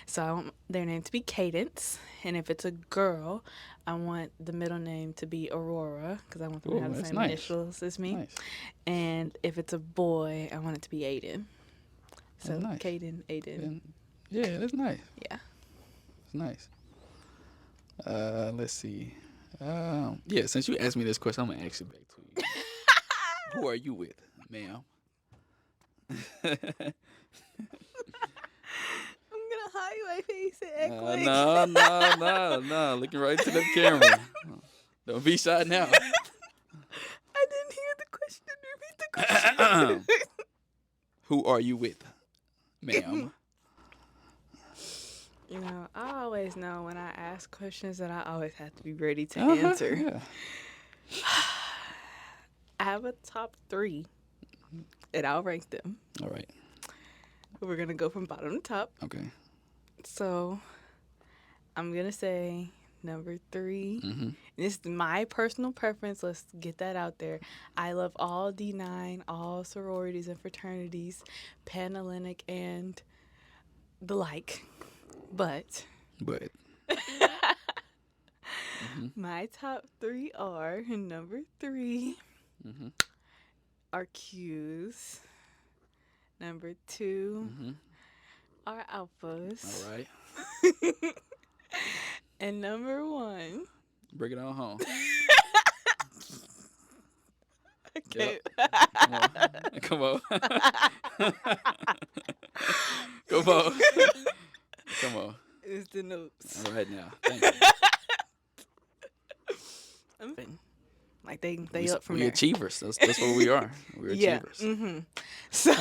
So I want their name to be Cadence. And if it's a girl, I want the middle name to be Aurora because I want them to Ooh, have the that's same nice. initials as me. Nice. And if it's a boy, I want it to be Aiden. So That's nice. Caden, Aiden. Yeah, that's nice. Yeah. It's nice. Let's see. Yeah, since you asked me this question, I'm gonna ask it back to you. Who are you with, ma'am? I'm gonna hide my face and act like No. Looking right to the camera. Don't be shy now. I didn't hear the question. Repeat the question. Who are you with, ma'am? I always know when I ask questions that I always have to be ready to answer. Yeah. I have a top 3, and I'll rank them. All right. We're gonna go from bottom to top. Okay. So I'm gonna say number 3. Mm-hmm. This is my personal preference. Let's get that out there. I love all D9, all sororities and fraternities, Panhellenic and the like. But my top 3 are number 3 are Q's. Number 2 are alphas. All right. And number 1. Bring it on home. Okay. Yep. Come on. Come on. Come on. It's the notes. All right now. Thank you. Like they We, up from we there. achievers. That's what we are. We're achievers. Yeah. So,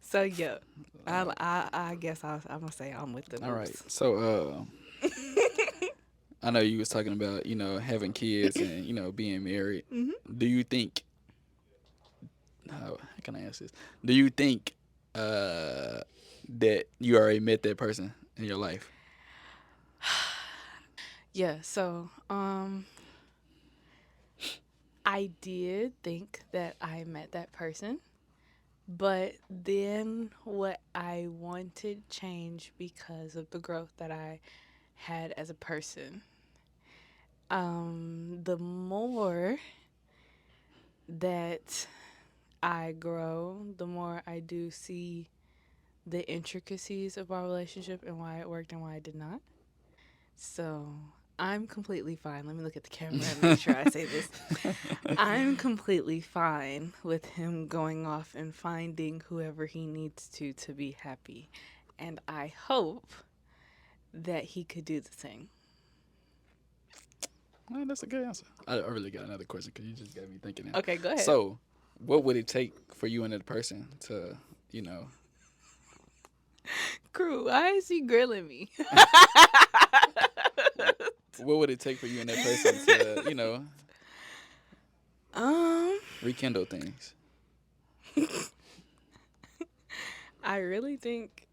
so yeah. I guess I'm gonna say I'm with the notes. All right. So I know you was talking about having kids and being married. Do you think how can I ask this? Do you think that you already met that person in your life? Yeah, so I did think that I met that person, but then what I wanted changed because of the growth that I had as a person. The more that I grow, the more I do see the intricacies of our relationship and why it worked and why it did not. So I'm completely fine. Let me look at the camera and make sure I say this. I'm completely fine with him going off and finding whoever he needs to be happy. And I hope that he could do the same. Well, that's a good answer. I really got another question because you just got me thinking now. Okay, go ahead. So, what would it take for you and that person to, you know, Crew, why is he grilling me? what would it take for you and that person to, um, rekindle things? I really think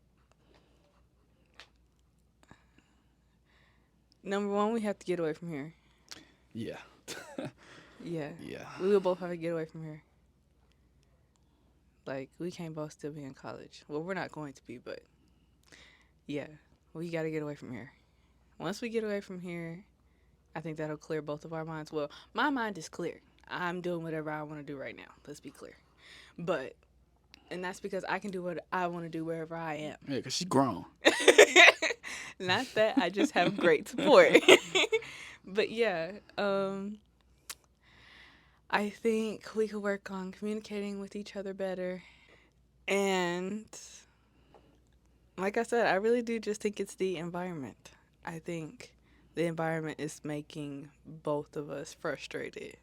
number one, we have to get away from here. Yeah. Yeah, Yeah. we will both have to get away from here. Like, we can't both still be in college. Well, we're not going to be, but yeah, we got to get away from here. Once we get away from here, I think that'll clear both of our minds. Well, my mind is clear. I'm doing whatever I want to do right now. Let's be clear. But, and that's because I can do what I want to do wherever I am. Yeah, because she's grown. Not that I just have great support. But yeah, I think we could work on communicating with each other better. And like I said, I really do just think it's the environment. I think the environment is making both of us frustrated.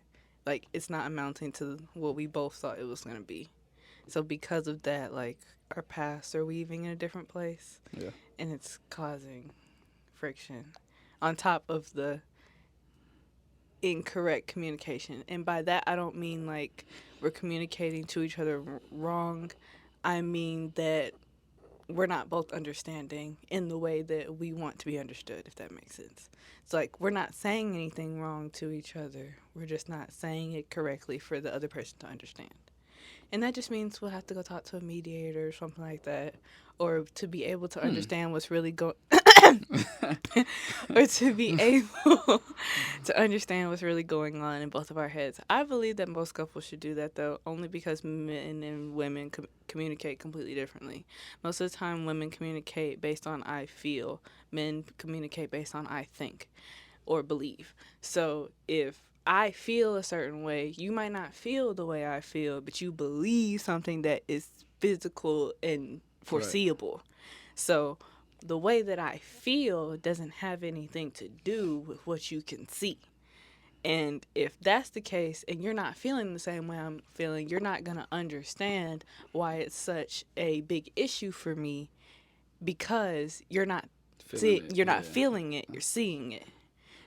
Like, it's not amounting to what we both thought it was going to be. So because of that, like, our paths are weaving in a different place. Yeah. And it's causing friction on top of the incorrect communication. And by that, I don't mean like we're communicating to each other wrong. I mean that we're not both understanding in the way that we want to be understood, if that makes sense. It's like we're not saying anything wrong to each other. We're just not saying it correctly for the other person to understand. And that just means we'll have to go talk to a mediator or something like that, or to be able to understand what's really going or to be able to understand what's really going on in both of our heads. I believe that most couples should do that, though, only because men and women communicate completely differently. Most of the time, women communicate based on I feel, men communicate based on I think or believe. So if I feel a certain way, you might not feel the way I feel, but you believe something that is physical and foreseeable. Right. So the way that I feel doesn't have anything to do with what you can see. And if that's the case and you're not feeling the same way I'm feeling, you're not going to understand why it's such a big issue for me, because you're not feeling it, you're seeing it.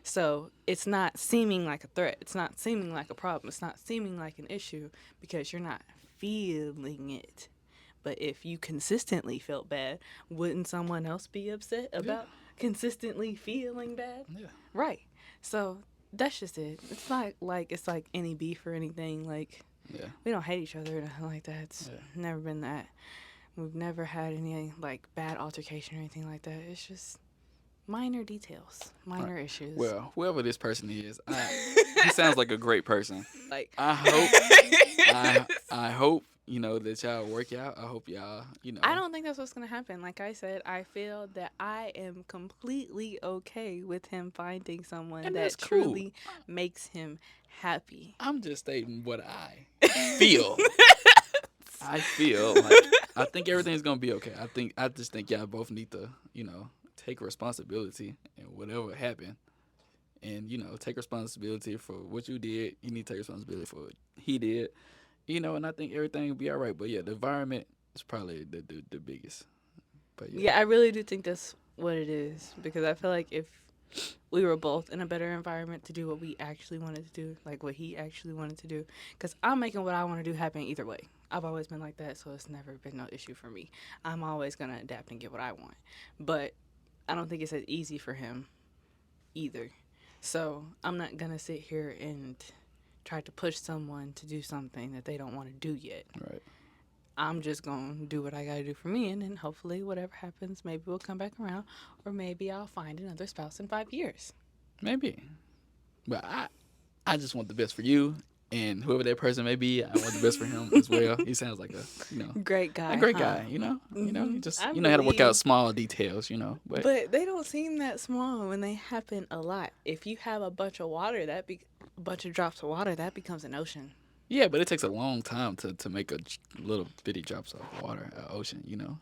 So it's not seeming like a threat. It's not seeming like a problem. It's not seeming like an issue because you're not feeling it. But if you consistently felt bad, wouldn't someone else be upset about consistently feeling bad? Yeah. Right. So that's just it. It's not like it's like any beef or anything. Like, we don't hate each other or nothing like that. It's never been that. We've never had any like bad altercation or anything like that. It's just minor details, minor issues. Well, whoever this person is, he sounds like a great person. Like, I hope, I hope that y'all work out. I hope y'all, I don't think that's what's gonna happen. Like I said, I feel that I am completely okay with him finding someone that truly makes him happy. I'm just stating what I feel. I feel like I think everything's gonna be okay. I just think y'all both need to, take responsibility and whatever happened, and take responsibility for what you did. You need to take responsibility for what he did, and I think everything will be all right. But yeah, the environment is probably the biggest. But yeah, I really do think that's what it is, because I feel like if we were both in a better environment to do what we actually wanted to do, like what he actually wanted to do. Because I'm making what I want to do happen either way. I've always been like that, so it's never been no issue for me. I'm always going to adapt and get what I want. But I don't think it's as easy for him either. So I'm not going to sit here and try to push someone to do something that they don't want to do yet. Right. I'm just going to do what I got to do for me, and then hopefully whatever happens, maybe we'll come back around, or maybe I'll find another spouse in 5 years. Maybe. But I just want the best for you, and whoever that person may be, I want the best for him as well. He sounds like Great guy. a great huh? guy, you know? You know, you just I you know how to work believe- out small details, you know. But But they don't seem that small when they happen a lot. If you have a bunch of water, a bunch of drops of water, that becomes an ocean. yeah, but it takes a long time to make little bitty drops of water, ocean, you know.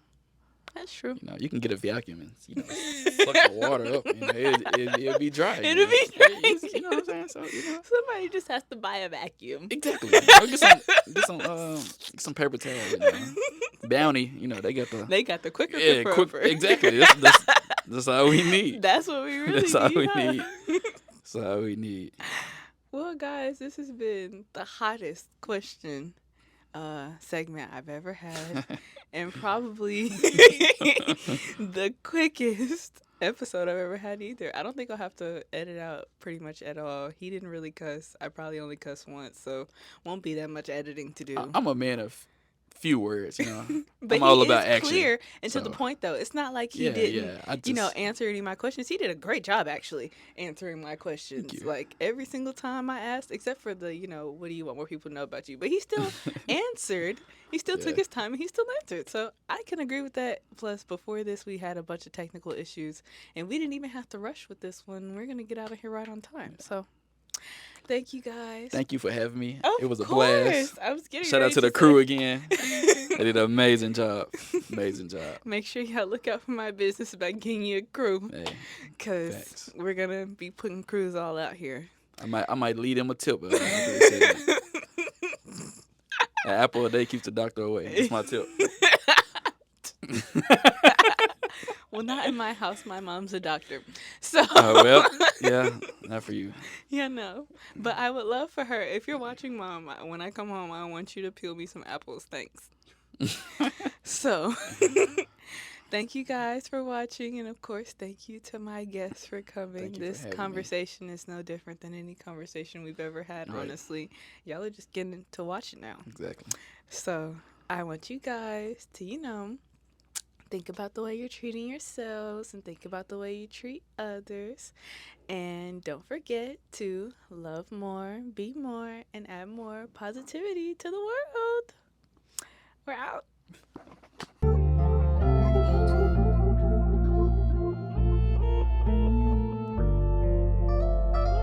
That's true. You know, you can get a vacuum and suck the water up. You know, it'll be dry. It'll be dry. You know what I'm saying? So you know. Somebody just has to buy a vacuum. Exactly. Or get some paper towels. You know. Bounty. You know they got the quicker quick. Exactly. That's all we need. That's what we really That's need. all we huh? need. That's all we need. Well, guys, this has been the hottest question segment I've ever had, and probably the quickest episode I've ever had either. I don't think I'll have to edit out pretty much at all. He didn't really cuss. I probably only cussed once, so won't be that much editing to do. I'm a man of few words, you know. But I'm all he about is action. clear and to the so. point, though. It's not like he Yeah, didn't, yeah. I just, answer any of my questions. He did a great job, actually, answering my questions. you. Like, every single time I asked, except for the, what do you want more people to know about you? But he still answered. He still took Yeah. his time, and he still answered. So I can agree with that. Plus, before this, we had a bunch of technical issues, and we didn't even have to rush with this one. We're going to get out of here right on time. So thank you, guys. Thank you for having me. Of It was a course. blast. I was getting Shout out ready to the say- crew again. They did an amazing job. Amazing job. Make sure y'all look out for my business about getting you a crew, Hey, because Facts. we're gonna be putting crews all out here. I might lead him a tip. But An apple a day keeps the doctor away. That's my tip. Well, not in my house. My mom's a doctor, so Well, yeah, not for you. yeah, no. But I would love for her. If you're watching, Mom, when I come home, I want you to peel me some apples. Thanks. So, thank you guys for watching, and of course, thank you to my guests for coming. Thank you for This having me. conversation is no different than any conversation we've ever had. Right. Honestly, y'all are just getting to watch it now. Exactly. So, I want you guys to, think about the way you're treating yourselves and think about the way you treat others. And don't forget to love more, be more, and add more positivity to the world. We're out.